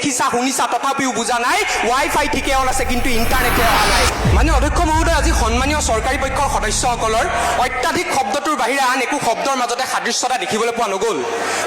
দেখিছা শুনিছা তথাপিও বুজা নাই ৱাইফাই ঠিকে অন আছে কিন্তু ইণ্টাৰনেটে অহা নাই মানে অধ্যক্ষ মহোদয় আজি সন্মানীয় চৰকাৰী পক্ষৰ সদস্যসকলৰ অত্যাধিক শব্দটোৰ বাহিৰে আন একো শব্দৰ মাজতে সাদৃশ্যতা দেখিবলৈ পোৱা নগ'ল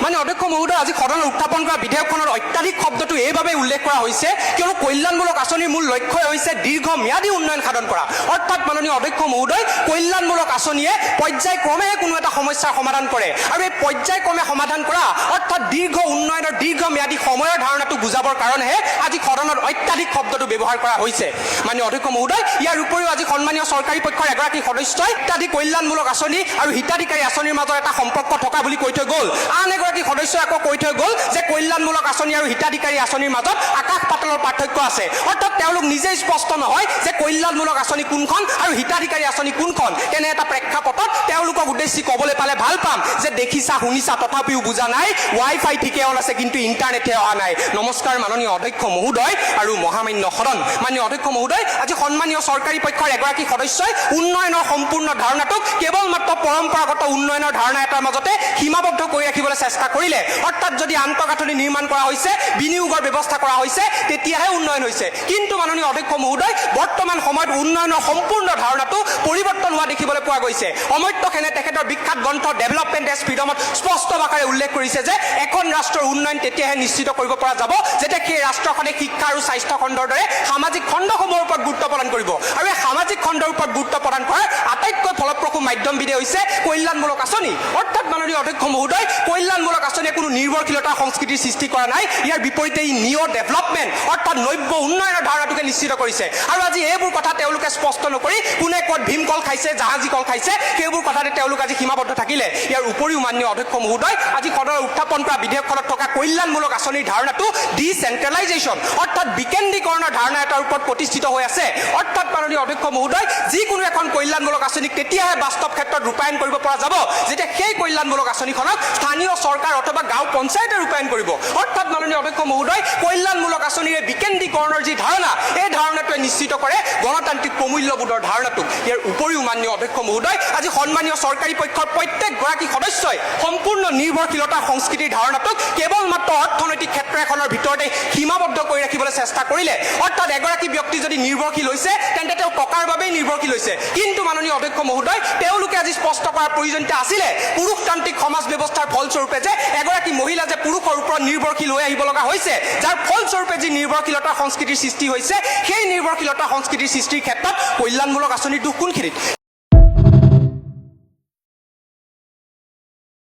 মানে অধ্যক্ষ মহোদয় আজি সদনত উত্থাপন কৰা বিধেয়কখনৰ অত্যাধিক শব্দটো এইভাৱে উল্লেখ কৰা হৈছে কিয়নো কল্যাণমূলক আঁচনিৰ মূল লক্ষ্যই হৈছে দীৰ্ঘম্যাদী উন্নয়ন সাধন কৰা অৰ্থাৎ মাননীয় অধ্যক্ষ মহোদয় কল্যাণমূলক আঁচনিয়ে পৰ্যায়ক্ৰমে কোনো এটা সমস্যাৰ সমাধান কৰে আৰু এই পৰ্যায়ক্ৰমে সমাধান কৰা অৰ্থাৎ দীৰ্ঘ উন্নয়নৰ দীৰ্ঘম্যাদী সময়ৰ ধাৰণাটো বুজাবৰ কাৰণেহে আজি সদনত অত্যাধিক শব্দটো ব্যৱহাৰ কৰা হৈছে মাননীয় অধ্যক্ষ মহোদয় ইয়াৰ উপৰিও আজি সন্মানীয় চৰকাৰী পক্ষৰ এগৰাকী সদস্যই অত্যাধিক কল্যাণমূলক আঁচনি আৰু হিতাধিকাৰী আঁচনিৰ মাজত এটা সম্পৰ্ক থকা বুলি কৈ থৈ গ'ল আন এগৰাকী সদস্যই আকৌ কৈ থৈ গ'ল যে কল্যাণমূলক আঁচনি আৰু হিতাধিকাৰী আঁচনিৰ মাজত আকাশ পাতালৰ পাৰ্থক্য আছে অৰ্থাৎ তেওঁলোক নিজেই স্পষ্ট নহয় যে কল্যাণমূলক আঁচনি কোনখন আৰু হিতাধিকাৰী আঁচনি কোনখন তেনে এটা প্ৰেক্ষাপটত তেওঁলোকক উদ্দেশ্যি ক'বলৈ পালে ভাল পাম যে দেখিছা শুনিছা তথাপিও বুজা নাই ৱাইফাই ঠিকে অন আছে কিন্তু ইণ্টাৰনেটে অহা নাই নমস্কাৰ মাননীয় অধ্যক্ষ মহোদয় আৰু মহামান্য সদন মাননীয় অধ্যক্ষ মহোদয় আজি সন্মানীয় চৰকাৰী পক্ষৰ এগৰাকী সদস্যই উন্নয়নৰ সম্পূৰ্ণ ধাৰণাটোক কেৱল মাত্ৰ পৰম্পৰাগত উন্নয়নৰ ধাৰণা এটাৰ মাজতে সীমাবদ্ধ কৰি ৰাখিবলৈ চেষ্টা কৰিলে অৰ্থাৎ যদি আন্তঃগাঁথনি নিৰ্মাণ কৰা হৈছে বিনিয়োগৰ ব্যৱস্থা কৰা হৈছে তেতিয়াহে উন্নয়ন হৈছে কিন্তু মাননীয় অধ্যক্ষ মহোদয় বৰ্তমান সময়ত উন্নয়নৰ সম্পূৰ্ণ ধাৰণাটো পৰিৱৰ্তন হোৱা দেখিবলৈ পোৱা গৈছে অমৰ্ত্য সেনে তেখেতৰ বিখ্যাত গ্ৰন্থ ডেভেলপমেণ্ট এজ ফ্ৰীডমত স্পষ্ট ভাষাৰে উল্লেখ কৰিছে যে এখন ৰাষ্ট্ৰৰ উন্নয়ন তেতিয়াহে নিশ্চিত কৰিব পৰা যাব যেতিয়া সেই ৰাষ্ট্ৰখনে শিক্ষা আৰু স্বাস্থ্য খণ্ডৰ দৰে সামাজিক খণ্ডসমূহৰ ওপৰত গুৰুত্ব প্ৰদান কৰিব আৰু এই সামাজিক খণ্ডৰ ওপৰত গুৰুত্ব প্ৰদান কৰাৰ আটাইতকৈ ফলপ্ৰসূ মাধ্যমবিধে হৈছে কল্যাণমূলক আঁচনি অৰ্থাৎ মাননীয় অধ্যক্ষ মহোদয় কল্যাণমূলক আঁচনিয়ে কোনো নিৰ্ভৰশীলতা সংস্কৃতিৰ সৃষ্টি কৰা নাই ইয়াৰ বিপৰীতে ই নিঅ ডেভেলপমেণ্ট অৰ্থাৎ নব্য উন্নয়নৰ ধাৰণাটোকে নিশ্চিত কৰিছে আৰু আজি এইবোৰ কথা তেওঁলোকে স্পষ্ট নকৰি কোনে ক'ত ভীমকল খাইছে জাহাজী কল খাইছে সেইবোৰ কথাতে তেওঁলোক আজি সীমাবদ্ধ থাকিলে ইয়াৰ উপৰিও মাননীয় অধ্যক্ষ মহোদয় আজি সদনত উত্থাপন কৰা বিধেয়কখনত থকা কল্যাণমূলক আঁচনিৰ ধাৰণাটো ডিচেন্ট্ৰেলাইজেশ্যন অৰ্থাৎ বিকেন্দ্ৰীকৰণৰ ধাৰণা এটাৰ ওপৰত প্ৰতিষ্ঠিত হৈ আছে অৰ্থাৎ মাননীয় অধ্যক্ষ মহোদয় যিকোনো এখন কল্যাণমূলক আঁচনিক তেতিয়াহে বাস্তৱ ক্ষেত্ৰত ৰূপায়ণ কৰিব পৰা যাব যেতিয়া সেই কল্যাণমূলক আঁচনিখনক স্থানীয় চৰকাৰ অথবা গাঁও পঞ্চায়তে ৰূপায়ণ কৰিব অৰ্থাৎ মাননীয় অধ্যক্ষ মহোদয় কল্যাণমূলক আঁচনিৰে বিকেন্দ্ৰীকৰণৰ যি ধাৰণা এই ধাৰণাটোৱে নিশ্চিত কৰে গণতান্ত্ৰিক প্ৰমূল্যবোধৰ ধাৰণাটোক ইয়াৰ উপৰিও মাননীয় অধ্যক্ষ মহোদয় আজি সন্মানীয় চৰকাৰী পক্ষৰ প্ৰত্যেকগৰাকী সদস্যই সম্পূৰ্ণ নিৰ্ভৰশীলতা সংস্কৃতিৰ ধাৰণাটোক কেৱল মাত্ৰ অৰ্থনৈতিক ক্ষেত্ৰ এখনৰ ভিতৰতে সীমাবদ্ধ কৰি ৰাখিবলৈ চেষ্টা কৰিলে অৰ্থাৎ এগৰাকী ব্যক্তি যদি নিৰ্ভৰশীল হৈছে তেন্তে তেওঁ টকাৰ বাবেই নিৰ্ভৰশীল হৈছে কিন্তু মাননীয় অধ্যক্ষ মহোদয় তেওঁলোকে আজি স্পষ্ট কৰাৰ প্ৰয়োজনীয়তা আছিলে পুৰুষতান্ত্ৰিক সমাজ ব্যৱস্থাৰ ফলস্বৰূপে যে এগৰাকী মহিলা যে পুৰুষৰ ওপৰত নিৰ্ভৰশীল হৈ আহিব লগা হৈছে যাৰ ফলস্বৰূপে যি নিৰ্ভৰশীলতা সংস্কৃতিৰ সৃষ্টি হৈছে সেই নিৰ্ভৰশীলতা সংস্কৃতিৰ সৃষ্টিৰ ক্ষেত্ৰত কল্যাণমূলক আঁচনিৰ দুখ কোনখিনিত